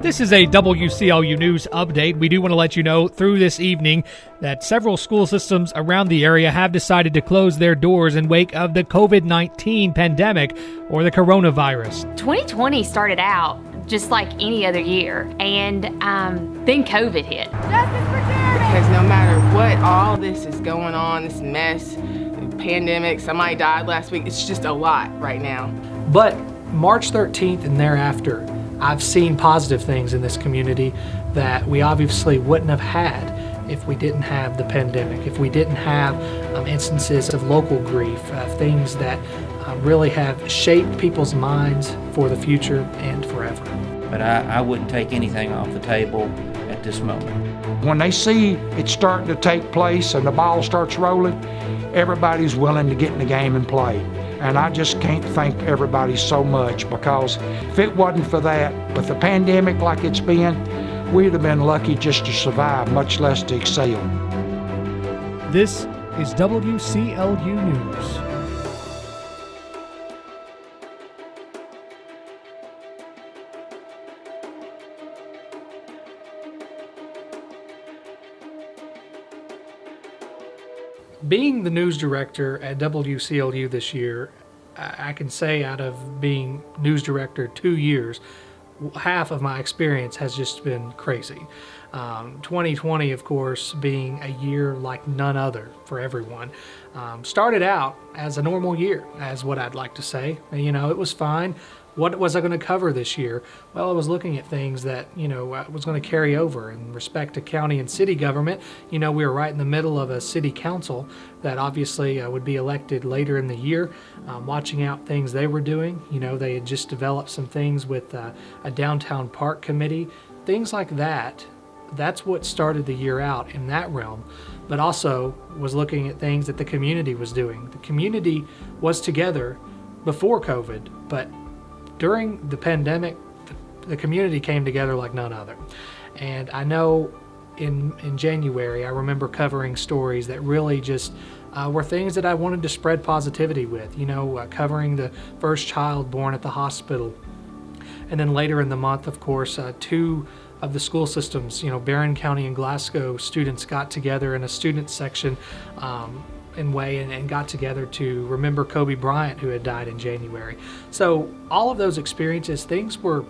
This is a WCLU News update. We do want to let you know through this evening that several school systems around the area have decided to close their doors in wake of the COVID-19 pandemic or the coronavirus. 2020 started out just like any other year, and then COVID hit. Justice for Jeremy! Because no matter what all this is going on, this mess, the pandemic, somebody died last week, it's just a lot right now. But March 13th and thereafter, I've seen positive things in this community that we obviously wouldn't have had if we didn't have the pandemic, if we didn't have instances of local grief, things that really have shaped people's minds for the future and forever. But I wouldn't take anything off the table at this moment. When they see it starting to take place and the ball starts rolling, everybody's willing to get in the game and play. And I just can't thank everybody so much, because if it wasn't for that, with the pandemic like it's been, we'd have been lucky just to survive, much less to excel. This is WCLU News. Being the news director at WCLU this year, I can say out of being news director 2 years, half of my experience has just been crazy. 2020, of course, being a year like none other for everyone. Started out as a normal year, as what I'd like to say. You know, it was fine. What was I going to cover this year? Well, I was looking at things that, was going to carry over in respect to county and city government. We were right in the middle of a city council that obviously would be elected later in the year, watching out things they were doing. They had just developed some things with a downtown park committee, things like that. That's what started the year out in that realm, but also was looking at things that the community was doing. The community was together before COVID, but during the pandemic, the community came together like none other. And I know in January, I remember covering stories that really just were things that I wanted to spread positivity with, covering the first child born at the hospital. And then later in the month, of course, two of the school systems, Barren County and Glasgow students got together in a student section and got together to remember Kobe Bryant, who had died in January. So all of those experiences, things were,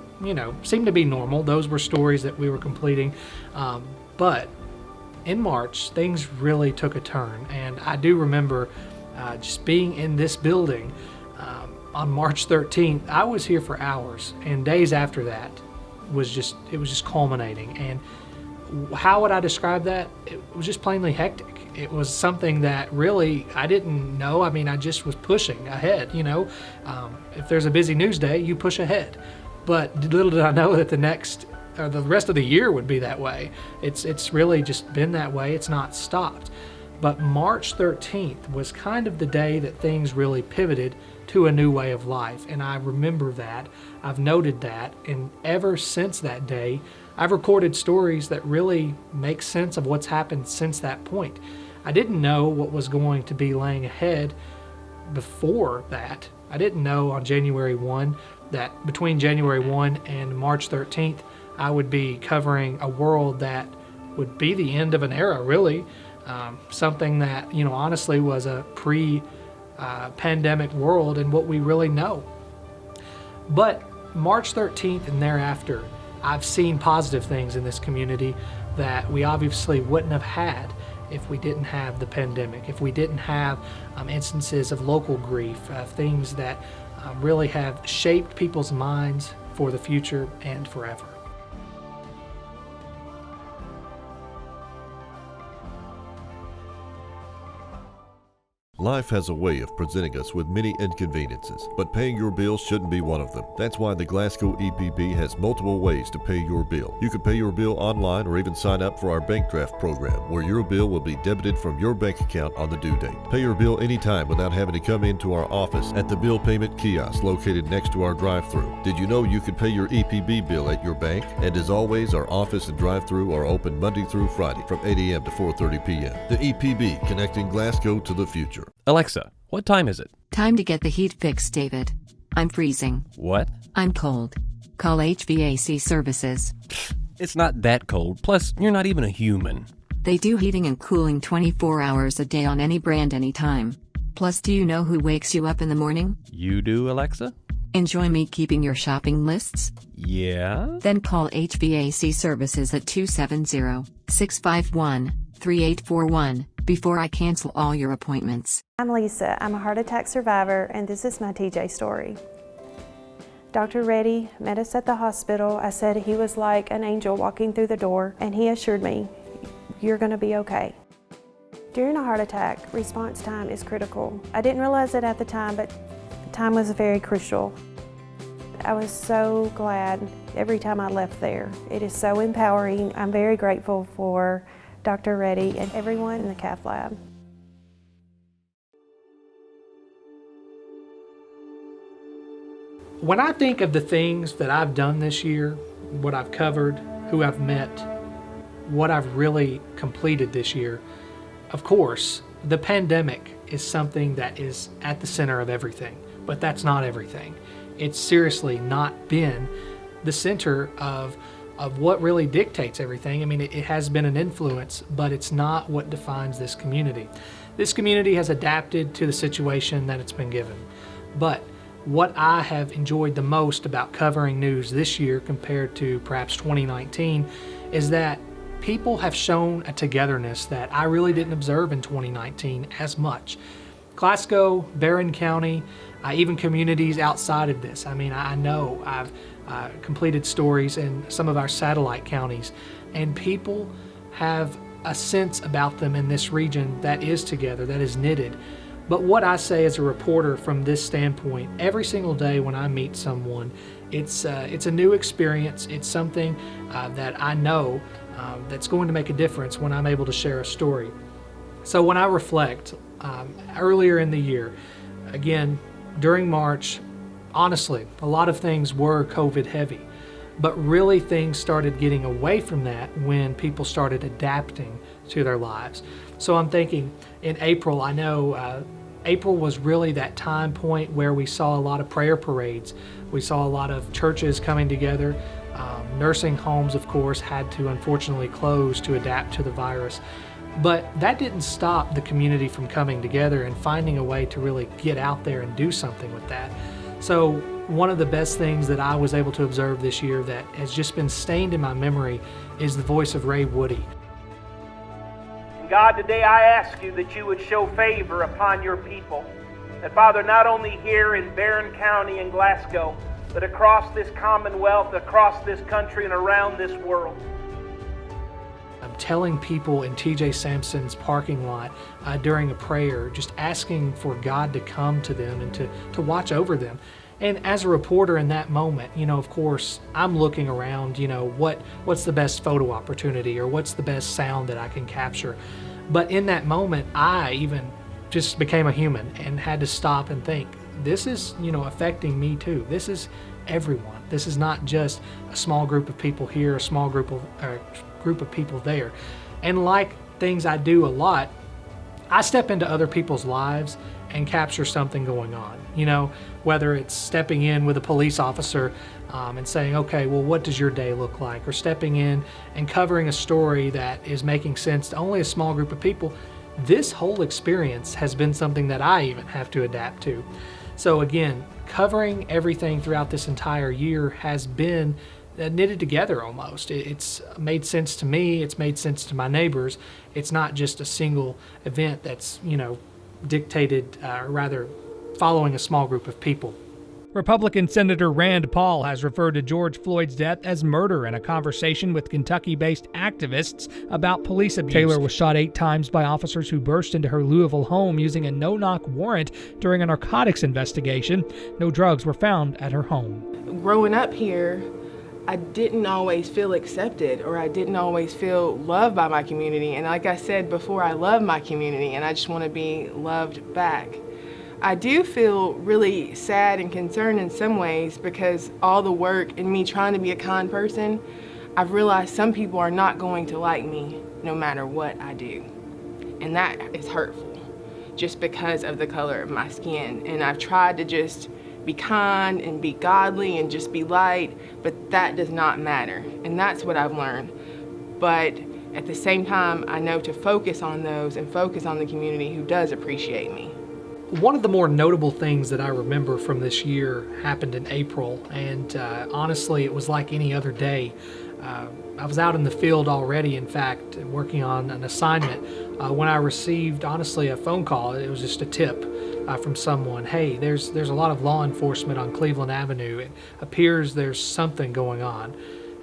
seemed to be normal. Those were stories that we were completing. But in March, things really took a turn. And I do remember just being in this building on March 13th. I was here for hours, and days after that it was just culminating. And how would I describe that? It was just plainly hectic. It was something that really I didn't know. I mean, I just was pushing ahead, If there's a busy news day, you push ahead. But little did I know that the rest of the year would be that way. It's really just been that way. It's not stopped. But March 13th was kind of the day that things really pivoted to a new way of life. And I remember that. I've noted that. And ever since that day, I've recorded stories that really make sense of what's happened since that point. I didn't know what was going to be laying ahead before that. I didn't know on January 1 that between January 1 and March 13th, I would be covering a world that would be the end of an era, really. Something that, honestly was a pre-pandemic world and what we really know. But March 13th and thereafter, I've seen positive things in this community that we obviously wouldn't have had if we didn't have the pandemic, if we didn't have instances of local grief, things that really have shaped people's minds for the future and forever. Life has a way of presenting us with many inconveniences, but paying your bills shouldn't be one of them. That's why the Glasgow EPB has multiple ways to pay your bill. You can pay your bill online or even sign up for our bank draft program, where your bill will be debited from your bank account on the due date. Pay your bill anytime without having to come into our office at the bill payment kiosk located next to our drive-thru. Did you know you could pay your EPB bill at your bank? And as always, our office and drive-thru are open Monday through Friday from 8 a.m. to 4:30 p.m. The EPB, connecting Glasgow to the future. Alexa, what time is it? Time to get the heat fixed, David. I'm freezing. What? I'm cold. Call HVAC services. It's not that cold. Plus, you're not even a human. They do heating and cooling 24 hours a day on any brand anytime. Plus, do you know who wakes you up in the morning? You do, Alexa? Enjoy me keeping your shopping lists? Yeah? Then call HVAC services at 270-651-3841 before I cancel all your appointments. I'm Lisa. I'm a heart attack survivor, and this is my TJ story. Dr. Reddy met us at the hospital. I said he was like an angel walking through the door, and he assured me, "You're going to be okay." During a heart attack, response time is critical. I didn't realize it at the time, but time was very crucial. I was so glad every time I left there. It is so empowering. I'm very grateful for Dr. Reddy and everyone in the cath lab. When I think of the things that I've done this year, what I've covered, who I've met, what I've really completed this year, of course, the pandemic is something that is at the center of everything, but that's not everything. It's seriously not been the center of what really dictates everything. I mean, it has been an influence, but it's not what defines this community. This community has adapted to the situation that it's been given. But what I have enjoyed the most about covering news this year compared to perhaps 2019 is that people have shown a togetherness that I really didn't observe in 2019 as much. Glasgow, Barren County, even communities outside of this. I mean, I know I've completed stories in some of our satellite counties, and people have a sense about them in this region that is together, that is knitted. But what I say as a reporter from this standpoint, every single day when I meet someone, it's a new experience. It's something that I know that's going to make a difference when I'm able to share a story. So when I reflect, earlier in the year, again, during March, honestly, a lot of things were COVID heavy, but really things started getting away from that when people started adapting to their lives. So I'm thinking in April, I know April was really that time point where we saw a lot of prayer parades. We saw a lot of churches coming together. Nursing homes, of course, had to unfortunately close to adapt to the virus. But that didn't stop the community from coming together and finding a way to really get out there and do something with that. So one of the best things that I was able to observe this year that has just been stained in my memory is the voice of Ray Woody. God, today I ask you that you would show favor upon your people. That, Father, not only here in Barren County and Glasgow, but across this Commonwealth, across this country, and around this world. I'm telling people in TJ Sampson's parking lot during a prayer, just asking for God to come to them and to watch over them. And as a reporter in that moment, you know, of course, I'm looking around, you know, what's the best photo opportunity or what's the best sound that I can capture. But in that moment, I even just became a human and had to stop and think, this is, you know, affecting me too. This is everyone. This is not just a small group of people here, a small group of people there. And like things I do a lot, I step into other people's lives and capture something going on. You know, whether it's stepping in with a police officer and saying, okay, well, what does your day look like? Or stepping in and covering a story that is making sense to only a small group of people. This whole experience has been something that I even have to adapt to. So again, covering everything throughout this entire year has been knitted together almost. It's made sense to me, it's made sense to my neighbors. It's not just a single event that's, you know, dictated, rather following a small group of people. Republican Senator Rand Paul has referred to George Floyd's death as murder in a conversation with Kentucky-based activists about police abuse. Taylor was shot 8 times by officers who burst into her Louisville home using a no-knock warrant during a narcotics investigation. No drugs were found at her home. Growing up here, I didn't always feel accepted, or I didn't always feel loved by my community. And like I said before, I love my community and I just want to be loved back. I do feel really sad and concerned in some ways because all the work and me trying to be a kind person, I've realized some people are not going to like me no matter what I do. And that is hurtful just because of the color of my skin. And I've tried to just be kind and be godly and just be light, but that does not matter. And that's what I've learned. But at the same time, I know to focus on those and focus on the community who does appreciate me. One of the more notable things that I remember from this year happened in April, and honestly, it was like any other day. I was out in the field already, in fact, working on an assignment when I received, honestly, a phone call. It was just a tip from someone. Hey, there's a lot of law enforcement on Cleveland Avenue. It appears there's something going on.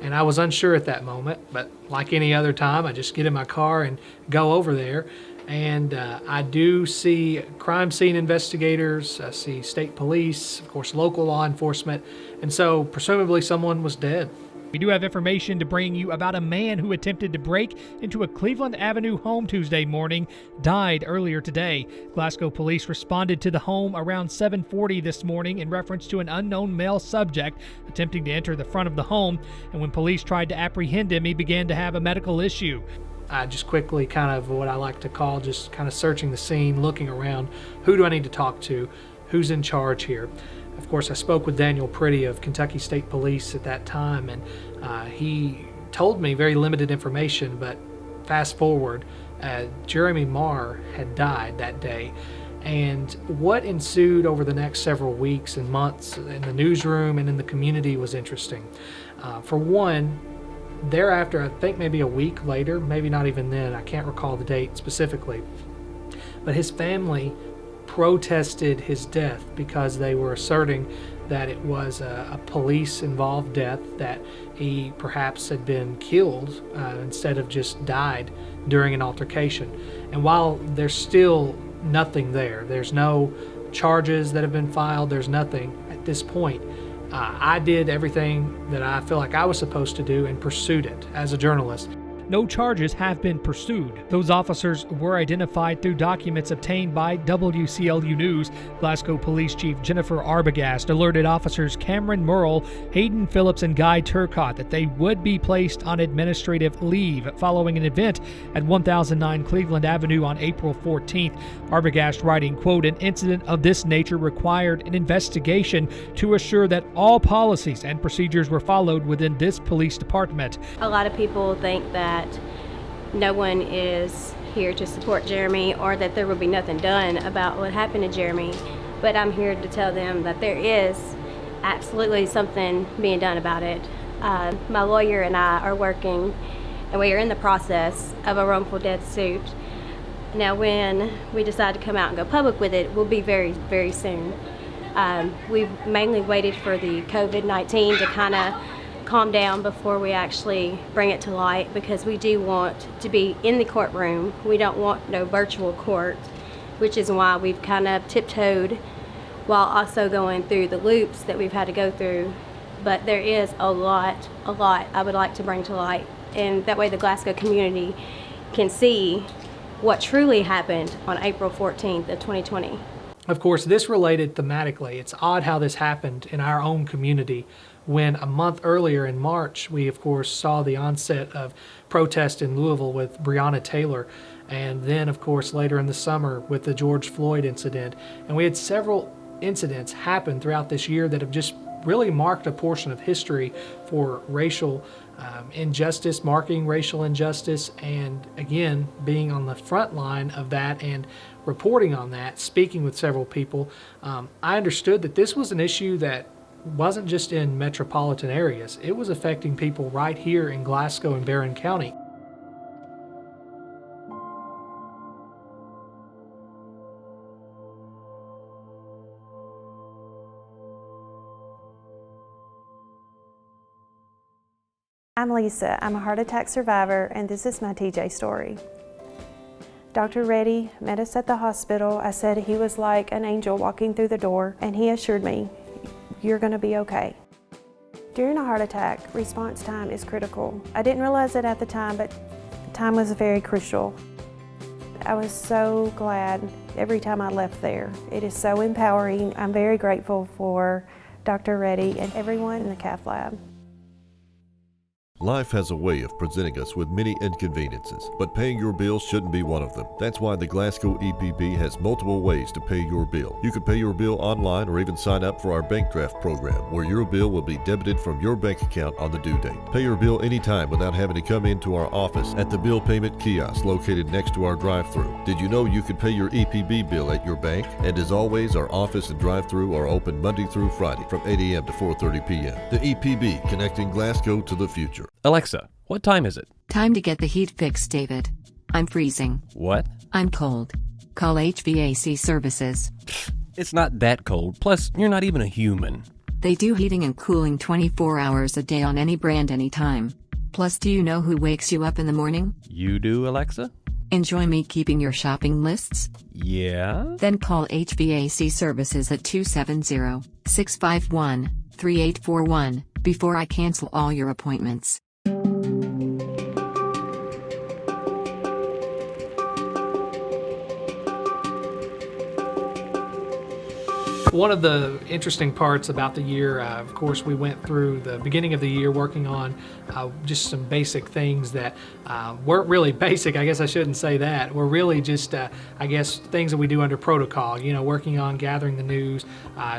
And I was unsure at that moment, but like any other time, I just get in my car and go over there. And I do see crime scene investigators, I see state police, of course, local law enforcement, and so presumably someone was dead. We do have information to bring you about a man who attempted to break into a Cleveland Avenue home Tuesday morning, died earlier today. Glasgow police responded to the home around 7:40 this morning in reference to an unknown male subject attempting to enter the front of the home, and when police tried to apprehend him, he began to have a medical issue. Just quickly, kind of what I like to call just kind of searching the scene, looking around. Who do I need to talk to? Who's in charge here? Of course, I spoke with Daniel Pretty of Kentucky State Police at that time, and he told me very limited information, but fast forward, JoAnna Marr had died that day. And what ensued over the next several weeks and months in the newsroom and in the community was interesting. For one, thereafter, I think maybe a week later, maybe not even then, I can't recall the date specifically, but his family protested his death because they were asserting that it was a police-involved death, that he perhaps had been killed instead of just died during an altercation. And while there's still nothing there, there's no charges that have been filed, there's nothing at this point, I did everything that I feel like I was supposed to do and pursued it as a journalist. No charges have been pursued. Those officers were identified through documents obtained by WCLU News. Glasgow Police Chief Jennifer Arbogast alerted officers Cameron Murrell, Hayden Phillips, and Guy Turcott that they would be placed on administrative leave following an event at 1009 Cleveland Avenue on April 14th. Arbogast writing, quote, "An incident of this nature required an investigation to assure that all policies and procedures were followed within this police department." A lot of people think that no one is here to support Jeremy or that there will be nothing done about what happened to Jeremy, but I'm here to tell them that there is absolutely something being done about it. My lawyer and I are working, and we are in the process of a wrongful death suit. Now when we decide to come out and go public with it, will be very, very soon. We've mainly waited for the COVID-19 to kind of calm down before we actually bring it to light, because we do want to be in the courtroom. We don't want no virtual court, which is why we've kind of tiptoed while also going through the loops that we've had to go through. But there is a lot I would like to bring to light, and that way the Glasgow community can see what truly happened on April 14th of 2020. Of course, this related thematically. It's odd how this happened in our own community when a month earlier in March, we of course saw the onset of protest in Louisville with Breonna Taylor, and then of course later in the summer with the George Floyd incident. And we had several incidents happen throughout this year that have just really marked a portion of history for racial injustice, marking racial injustice, and again, being on the front line of that and reporting on that, speaking with several people. I understood that this was an issue that wasn't just in metropolitan areas. It was affecting people right here in Glasgow and Barren County. I'm Lisa. I'm a heart attack survivor, and this is my TJ story. Dr. Reddy met us at the hospital. I said he was like an angel walking through the door, and he assured me, "You're going to be okay." During a heart attack, response time is critical. I didn't realize it at the time, but time was very crucial. I was so glad every time I left there. It is so empowering. I'm very grateful for Dr. Reddy and everyone in the cath lab. Life has a way of presenting us with many inconveniences, but paying your bill shouldn't be one of them. That's why the Glasgow EPB has multiple ways to pay your bill. You can pay your bill online or even sign up for our bank draft program, where your bill will be debited from your bank account on the due date. Pay your bill anytime without having to come into our office at the bill payment kiosk located next to our drive-thru. Did you know you can pay your EPB bill at your bank? And as always, our office and drive-thru are open Monday through Friday from 8 a.m. to 4:30 p.m. The EPB, connecting Glasgow to the future. Alexa, what time is it? Time to get the heat fixed, David. I'm freezing. What? I'm cold. Call HVAC services. It's not that cold. Plus, you're not even a human. They do heating and cooling 24 hours a day on any brand, anytime. Plus, do you know who wakes you up in the morning? You do, Alexa? Enjoy me keeping your shopping lists? Yeah? Then call HVAC services at 270-651-3841 before I cancel all your appointments. One of the interesting parts about the year, of course, we went through the beginning of the year working on just some basic things that weren't really basic. I guess I shouldn't say that. We're really just, I guess, things that we do under protocol, you know, working on gathering the news,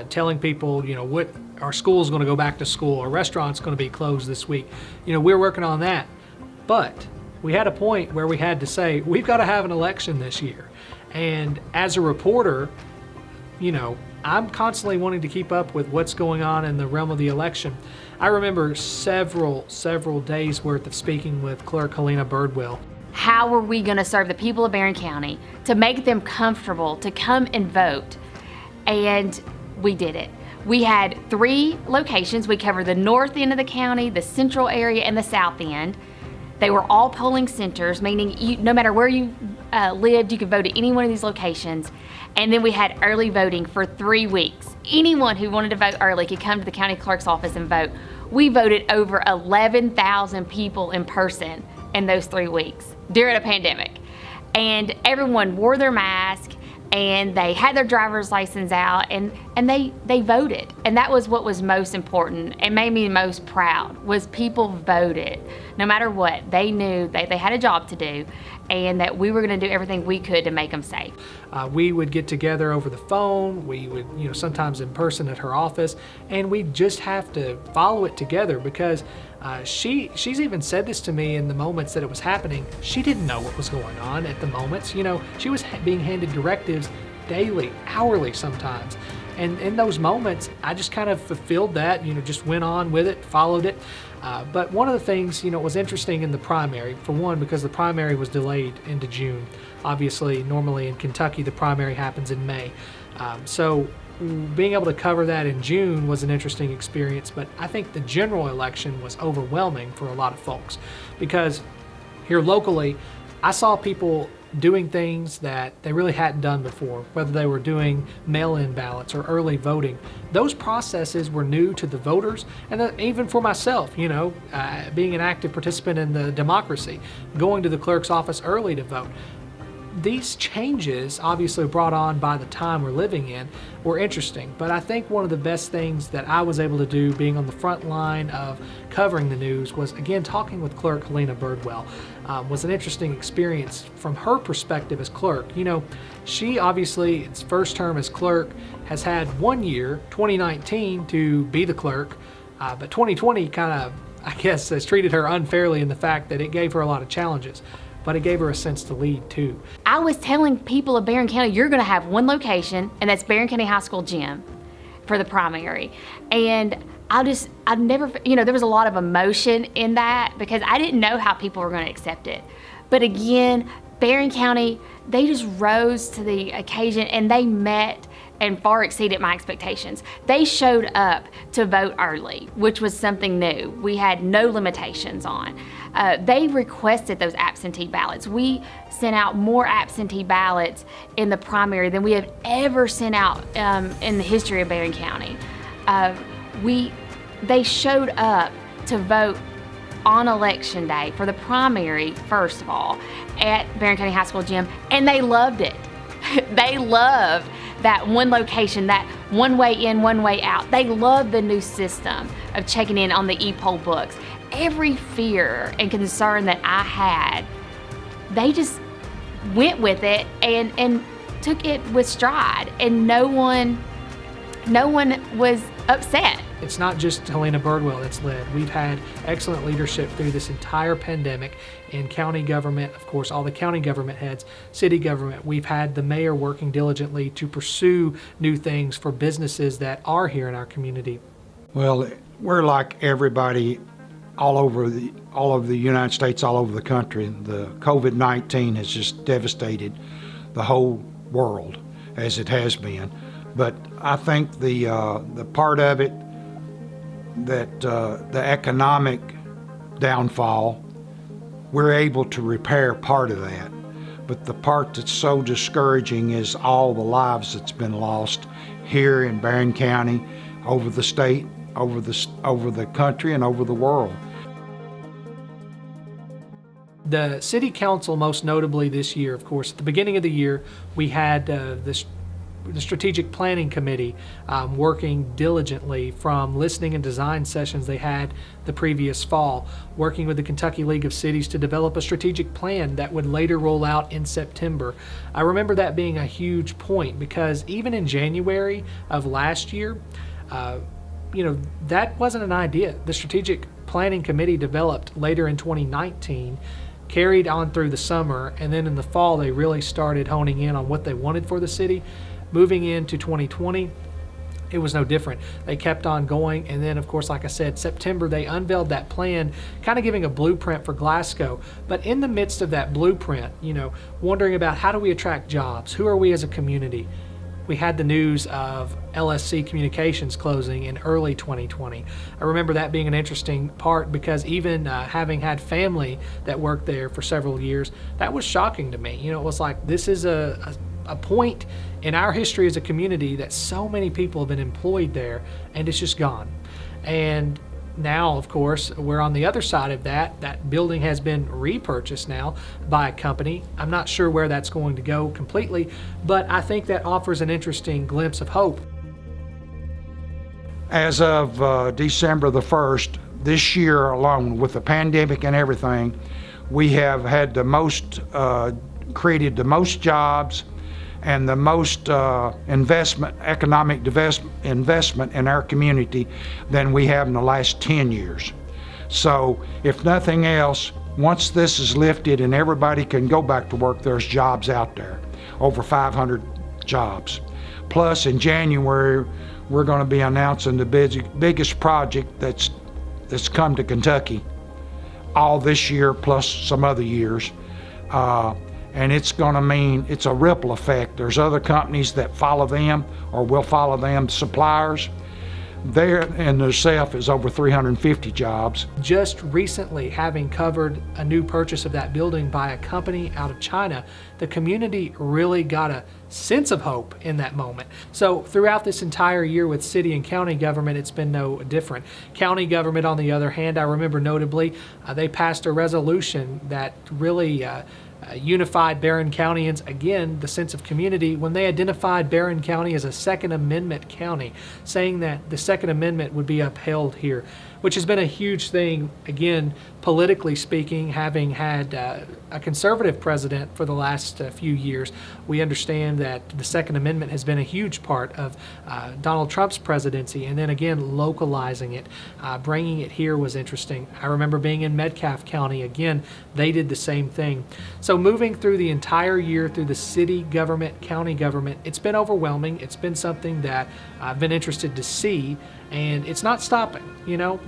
telling people, you know, what our school's going to go back to school, our restaurant's going to be closed this week. You know, we're working on that. But we had a point where we had to say, we've got to have an election this year. And as a reporter, you know, I'm constantly wanting to keep up with what's going on in the realm of the election. I remember several days worth of speaking with Clerk Helena Birdwell. How are we going to serve the people of Barren County to make them comfortable to come and vote? And we did it. We had 3 locations. We covered the north end of the county, the central area, and the south end. They were all polling centers, meaning no matter where you lived, you could vote at any one of these locations. And then we had early voting for 3 weeks. Anyone who wanted to vote early could come to the county clerk's office and vote. We voted over 11,000 people in person in those 3 weeks during a pandemic. And everyone wore their mask, and they had their driver's license out, and they voted. And that was what was most important and made me most proud, was people voted. No matter what, they knew they had a job to do, and that we were going to do everything we could to make them safe. We would get together over the phone. We would, you know, sometimes in person at her office, and we just have to follow it together, because she's even said this to me in the moments that it was happening. She didn't know what was going on at the moments. You know, she was being handed directives daily, hourly sometimes. And in those moments, I just kind of fulfilled that, you know, just went on with it, followed it. But one of the things, you know, was interesting in the primary, for one, because the primary was delayed into June. Obviously, normally in Kentucky, the primary happens in May. So being able to cover that in June was an interesting experience, but I think the general election was overwhelming for a lot of folks, because here locally, I saw people doing things that they really hadn't done before, whether they were doing mail-in ballots or early voting. Those processes were new to the voters, and even for myself, you know, being an active participant in the democracy, going to the clerk's office early to vote. These changes, obviously brought on by the time we're living in, were interesting. But I think one of the best things that I was able to do, being on the front line of covering the news, was, again, talking with Clerk Helena Birdwell. Was an interesting experience from her perspective as clerk. You know, she obviously, its first term as clerk, has had 1 year, 2019, to be the clerk. But 2020 kind of, I guess, has treated her unfairly in the fact that it gave her a lot of challenges. But it gave her a sense to lead too. I was telling people of Barren County, you're going to have one location, and that's Barren County High School gym for the primary. And I've never, you know, there was a lot of emotion in that, because I didn't know how people were going to accept it. But again, Barren County, they just rose to the occasion, and they met and far exceeded my expectations. They showed up to vote early, which was something new. We had no limitations on. They requested those absentee ballots. We sent out more absentee ballots in the primary than we have ever sent out in the history of Barren County. They showed up to vote on election day for the primary, first of all, at Barren County High School gym, and they loved it. They loved that one location, that one way in, one way out. They love the new system of checking in on the e-poll books. every fear and concern that I had, they just went with it and took it with stride, and no one was upset. It's not just Helena Birdwell that's led. We've had excellent leadership through this entire pandemic in county government, of course, all the county government heads, city government. We've had the mayor working diligently to pursue new things for businesses that are here in our community. Well, we're like everybody all over the United States, all over the country. The COVID-19 has just devastated the whole world, as it has been. But I think the part of it that the economic downfall, we're able to repair part of that. But the part that's so discouraging is all the lives that's been lost here in Barren County, over the state, over the country, and over the world. The city council, most notably this year, of course, at the beginning of the year, we had the strategic planning committee working diligently from listening and design sessions they had the previous fall, working with the Kentucky League of Cities to develop a strategic plan that would later roll out in September. I remember that being a huge point, because even in January of last year, that wasn't an idea. The strategic planning committee developed later in 2019, carried on through the summer, and then in the fall they really started honing in on what they wanted for the city. Moving into 2020, it was no different. They kept on going, and then, of course, like I said, September, they unveiled that plan, kind of giving a blueprint for Glasgow. But in the midst of that blueprint, wondering about how do we attract jobs? Who are we as a community? We had the news of LSC Communications closing in early 2020. I remember that being an interesting part, because even having had family that worked there for several years, that was shocking to me. It was like, this is a point in our history as a community that so many people have been employed there, and it's just gone. And now, of course, we're on the other side of that. That building has been repurchased now by a company. I'm not sure where that's going to go completely, but I think that offers an interesting glimpse of hope. As of December the 1st, this year alone, with the pandemic and everything, we have had created the most jobs and the most economic investment in our community than we have in the last 10 years. So if nothing else, once this is lifted and everybody can go back to work, there's jobs out there, over 500 jobs. Plus in January, we're going to be announcing the biggest project that's come to Kentucky all this year plus some other years. And it's going to mean it's a ripple effect. There's other companies that follow them or will follow them, suppliers. There in themselves is over 350 jobs. Just recently, having covered a new purchase of that building by a company out of China, the community really got a sense of hope in that moment. So throughout this entire year with city and county government, it's been no different. County government, on the other hand, I remember notably, they passed a resolution that really unified Barren Countyans, again, the sense of community, when they identified Barren County as a Second Amendment county, saying that the Second Amendment would be upheld here, which has been a huge thing, again, politically speaking, having had a conservative president for the last few years. We understand that the Second Amendment has been a huge part of Donald Trump's presidency, and then again, localizing it, bringing it here was interesting. I remember being in Metcalfe County, again, they did the same thing. So moving through the entire year through the city government, county government, it's been overwhelming. It's been something that I've been interested to see, and it's not stopping.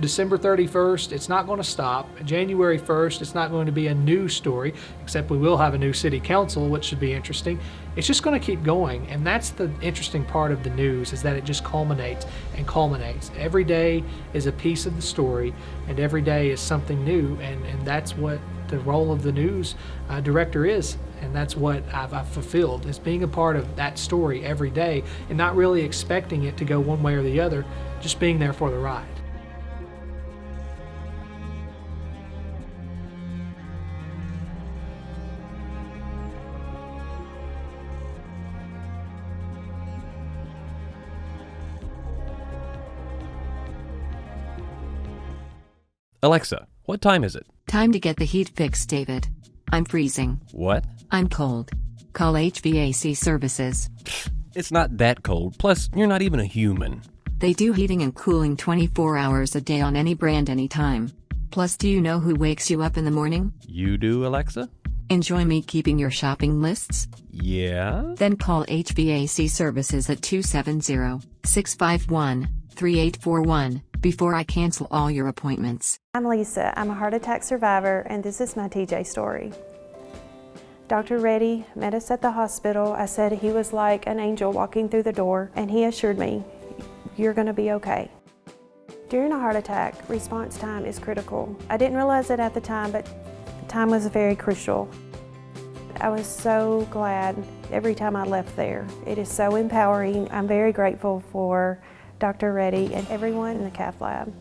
December 31st, it's not going to stop. January 1st, it's not going to be a new story, except we will have a new city council, which should be interesting. It's just going to keep going, and that's the interesting part of the news, is that it just culminates and culminates. Every day is a piece of the story, and every day is something new, and that's what the role of the news director is, and that's what I've fulfilled, is being a part of that story every day and not really expecting it to go one way or the other, just being there for the ride. Alexa, What time is it? Time to get the heat fixed, David. I'm freezing. What? I'm cold. Call HVAC services. It's not that cold. Plus, you're not even a human. They do heating and cooling 24 hours a day on any brand, anytime. Plus, do you know who wakes you up in the morning? You do, Alexa? Enjoy me keeping your shopping lists? Yeah? Then call HVAC services at 270-651-3841 before I cancel all your appointments. I'm Lisa. I'm a heart attack survivor, and this is my TJ story. Dr. Reddy met us at the hospital. I said he was like an angel walking through the door, and he assured me, "You're going to be okay." During a heart attack, response time is critical. I didn't realize it at the time, but time was very crucial. I was so glad every time I left there. It is so empowering. I'm very grateful for Dr. Reddy and everyone in the cath lab.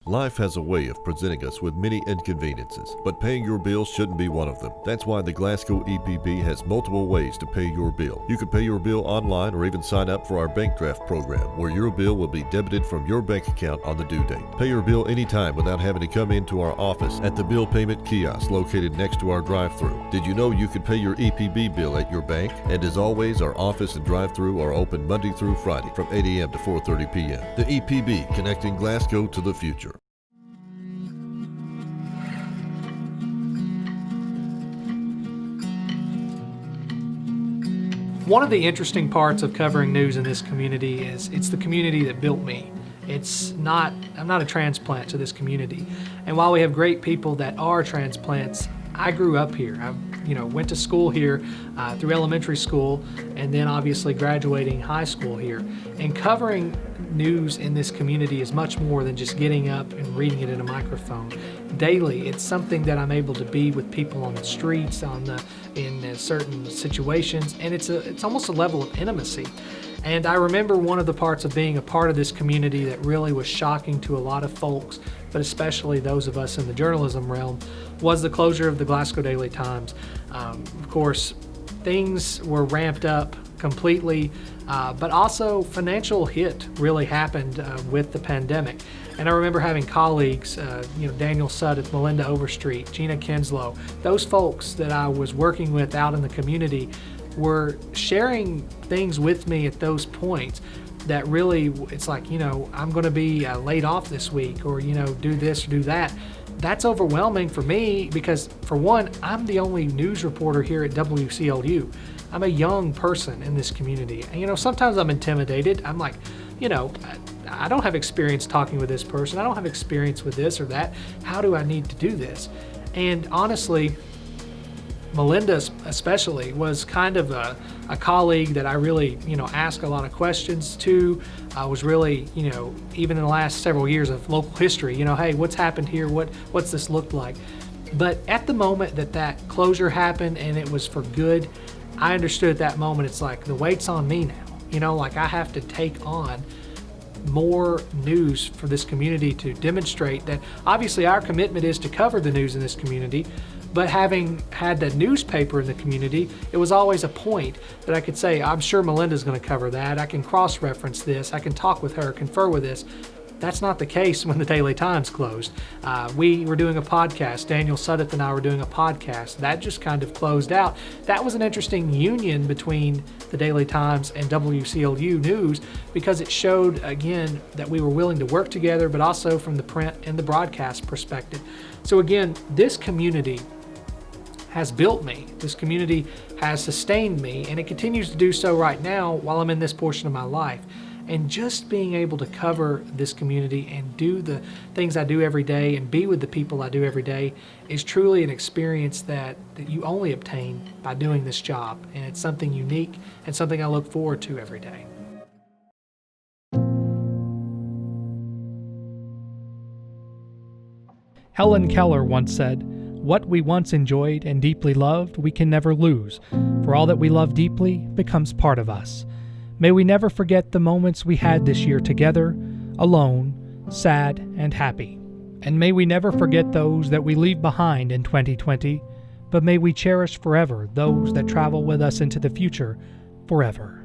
Life has a way of presenting us with many inconveniences, but paying your bills shouldn't be one of them. That's why the Glasgow EPB has multiple ways to pay your bill. You can pay your bill online or even sign up for our bank draft program, where your bill will be debited from your bank account on the due date. Pay your bill anytime without having to come into our office at the bill payment kiosk located next to our drive-thru. Did you know you could pay your EPB bill at your bank? And as always, our office and drive-thru are open Monday through Friday from 8 a.m. to 4:30 p.m. The EPB, connecting Glasgow to the future. One of the interesting parts of covering news in this community is it's the community that built me. I'm not a transplant to this community. And while we have great people that are transplants, I grew up here. I went to school here through elementary school, and then obviously graduating high school here. And covering news in this community is much more than just getting up and reading it in a microphone. Daily, it's something that I'm able to be with people on the streets, in certain situations, and it's almost a level of intimacy. And I remember one of the parts of being a part of this community that really was shocking to a lot of folks, but especially those of us in the journalism realm, was the closure of the Glasgow Daily Times. Of course, things were ramped up completely, but also financial hit really happened with the pandemic. And I remember having colleagues, Daniel Sudduth, Melinda Overstreet, Gina Kinslow, those folks that I was working with out in the community were sharing things with me at those points that really, it's like, I'm going to be laid off this week, or, do this or do that. That's overwhelming for me because, for one, I'm the only news reporter here at WCLU. I'm a young person in this community. And, sometimes I'm intimidated. I'm like, I don't have experience talking with this person. I don't have experience with this or that. How do I need to do this? And honestly, Melinda especially was kind of a colleague that I really, asked a lot of questions to. I was really, even in the last several years of local history, hey, what's happened here? What's this look like? But at the moment that closure happened and it was for good, I understood at that moment, it's like the weight's on me now. I have to take on more news for this community to demonstrate that obviously our commitment is to cover the news in this community. But having had the newspaper in the community, it was always a point that I could say, I'm sure Melinda's going to cover that. I can cross-reference this. I can talk with her, confer with this. That's not the case when the Daily Times closed. We were doing a podcast. Daniel Sudduth and I were doing a podcast. That just kind of closed out. That was an interesting union between the Daily Times and WCLU News because it showed, again, that we were willing to work together, but also from the print and the broadcast perspective. So again, this community has built me. This community has sustained me, and it continues to do so right now while I'm in this portion of my life. And just being able to cover this community and do the things I do every day and be with the people I do every day is truly an experience that you only obtain by doing this job. And it's something unique and something I look forward to every day. Helen Keller once said, "What we once enjoyed and deeply loved, we can never lose, for all that we love deeply becomes part of us. May we never forget the moments we had this year together, alone, sad, and happy. And may we never forget those that we leave behind in 2020, but may we cherish forever those that travel with us into the future forever."